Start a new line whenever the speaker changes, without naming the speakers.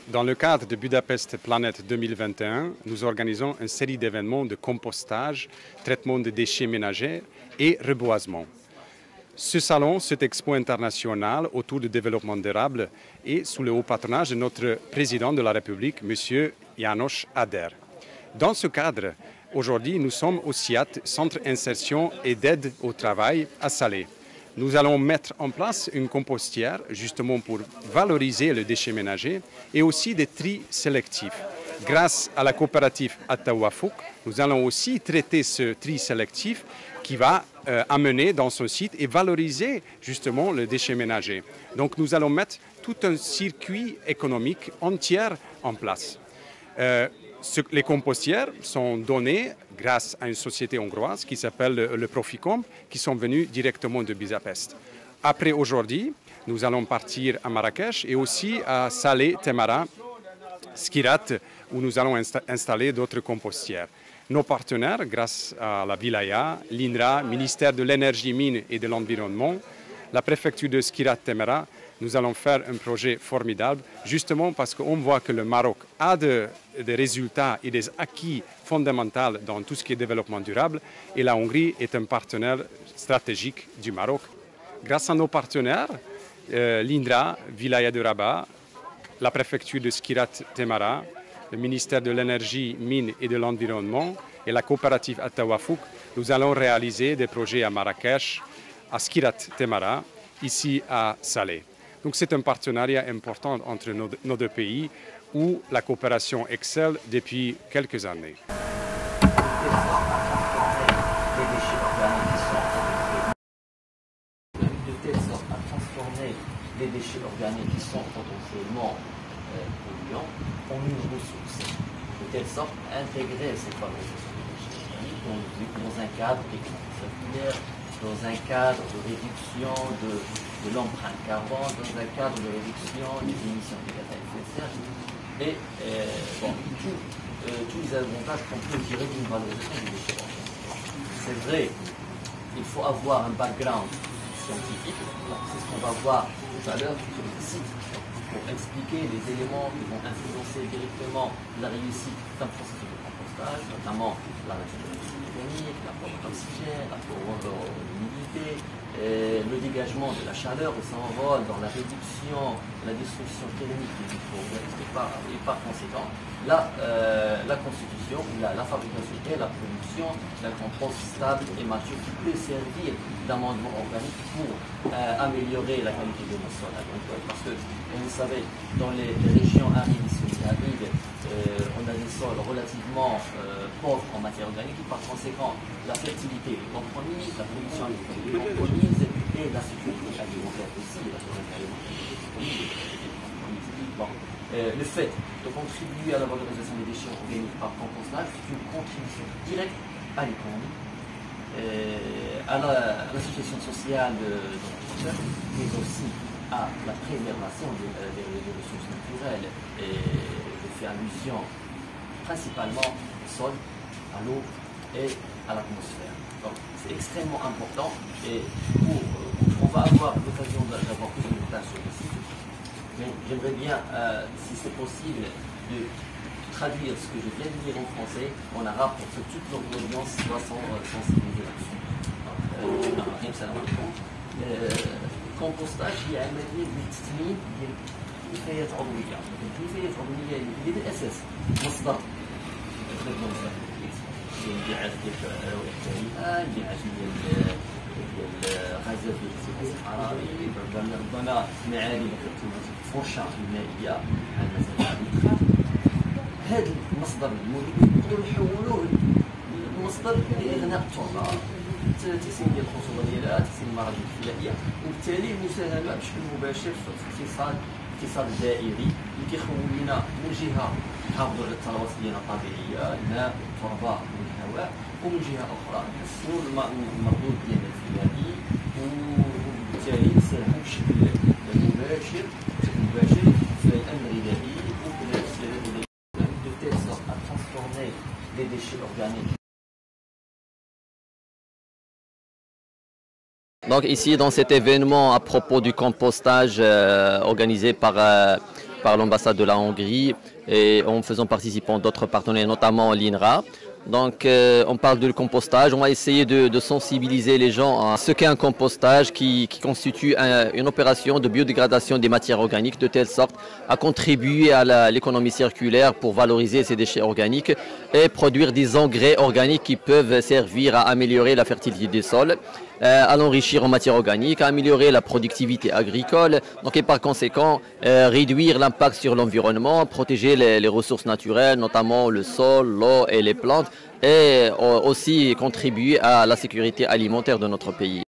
Dans le cadre de Budapest Planète 2021, nous organisons une série d'événements de compostage, traitement de déchets ménagers et reboisement. Ce salon, cette expo internationale autour du développement durable est sous le haut patronage de notre président de la République, M. János Áder. Dans ce cadre, aujourd'hui, nous sommes au CIAT, Centre Insertion et d'Aide au Travail à Salé. Nous allons mettre en place une compostière justement pour valoriser le déchet ménager et aussi des tris sélectifs. Grâce à la coopérative Atawafouk, nous allons aussi traiter ce tri sélectif qui va amener dans son site et valoriser justement le déchet ménager. Donc nous allons mettre tout un circuit économique entier en place. Les compostières sont données grâce à une société hongroise qui s'appelle le Proficom, qui sont venus directement de Budapest. Après aujourd'hui, nous allons partir à Marrakech et aussi à Salé, Temara, Skirat, où nous allons installer d'autres compostières. Nos partenaires, grâce à la Wilaya, l'INRA, ministère de l'Énergie, Mines et de l'Environnement, la préfecture de Skirat, Temara, nous allons faire un projet formidable, justement parce qu'on voit que le Maroc a des résultats et des acquis fondamentaux dans tout ce qui est développement durable et la Hongrie est un partenaire stratégique du Maroc. Grâce à nos partenaires, l'INRA, Wilaya de Rabat, la préfecture de Skirat Temara, le ministère de l'Énergie, Mines et de l'Environnement et la coopérative Atawafouk, nous allons réaliser des projets à Marrakech, à Skirat Temara, ici à Salé. Donc c'est un partenariat important entre nos deux pays où la coopération excelle depuis quelques années.
De telle sorte à transformer les déchets organiques qui sont potentiellement polluants en une ressource. De telle sorte à intégrer cette valorisation des déchets organiques dans un cadre économique circulaire, dans un cadre de réduction de l'empreinte carbone, dans un cadre de réduction des émissions de gaz à effet de serre et tous les avantages qu'on peut tirer d'une valorisation des déchets organiques. C'est vrai, il faut avoir un background scientifique, c'est ce qu'on va voir tout à l'heure sur le site pour expliquer les éléments qui vont influencer directement la réussite d'un processus de compostage, notamment la réduction de l'émission mécanique, l'apport d'oxygène, l'apport d'humidité, le dégagement de la chaleur et son rôle dans la réduction, la destruction thermique des micro-organismes et par conséquent la constitution, la fabrication et la production d'un compost stable et mature qui peut servir d'amendement organique pour améliorer la qualité de nos sols agricoles. Parce que, vous savez, dans les régions arides et semi-arides, on a des sols relativement pauvres en matière organique et par conséquent la fertilité est compromise, la production agricole est compromise et la sécurité alimentaire aussi, la sécurité alimentaire est compromise. Bon. Le fait de contribuer à la valorisation des déchets organiques par compostage, c'est une contribution directe à l'économie, à la situation sociale de l'agriculteur, mais aussi à la préservation des ressources naturelles. Et je fais allusion principalement au sol, à l'eau et à l'atmosphère. Donc c'est extrêmement important et on va avoir l'occasion d'avoir plus de détails sur le site. Mais j'aimerais bien, si c'est possible, de traduire ce que je viens de dire en français en arabe pour que toute notre audience soit sensibilisée là-dessus. compostage هي عمليه للتثمين ديال الكميات العضويه. الكميات العضويه هي الاساس مصدر الانبعاث ديال الروائح الكريهه، الانبعاث ديال غازات الاحتباس الحراري، ربما معادن الفرشه المائيه على المسافات الادخال. هذا المصدر المهم نقدروا نحولوه لمصدر لاغناء التربه، تسمية ديال الخصوبه ديالها، تسمية المراجع الفلاحيه، وبالتالي المساهمه بشكل مباشر في الاقتصاد الدائري اللي كيخول لنا من جهه نحافظوا على الثروات ديالنا الطبيعيه، الماء، التربه والهواء، ومن جهه اخرى نحسنوا المردود ديالنا الفلاحي، وبالتالي نساهموا بشكل مباشر في الامن الغذائي وفي الاستهلاك de telle sorte à transformer les déchets organiques. Donc ici dans cet événement à propos du compostage organisé par par l'ambassade de la Hongrie et en faisant participer d'autres partenaires, notamment l'INRA. Donc on parle de compostage, on va essayer de sensibiliser les gens à ce qu'est un compostage qui constitue une opération de biodégradation des matières organiques de telle sorte à contribuer à l'économie circulaire pour valoriser ces déchets organiques et produire des engrais organiques qui peuvent servir à améliorer la fertilité des sols, à l'enrichir en matière organique, à améliorer la productivité agricole, donc et par conséquent réduire l'impact sur l'environnement, protéger les ressources naturelles, notamment le sol, l'eau et les plantes, et aussi contribuer à la sécurité alimentaire de notre pays.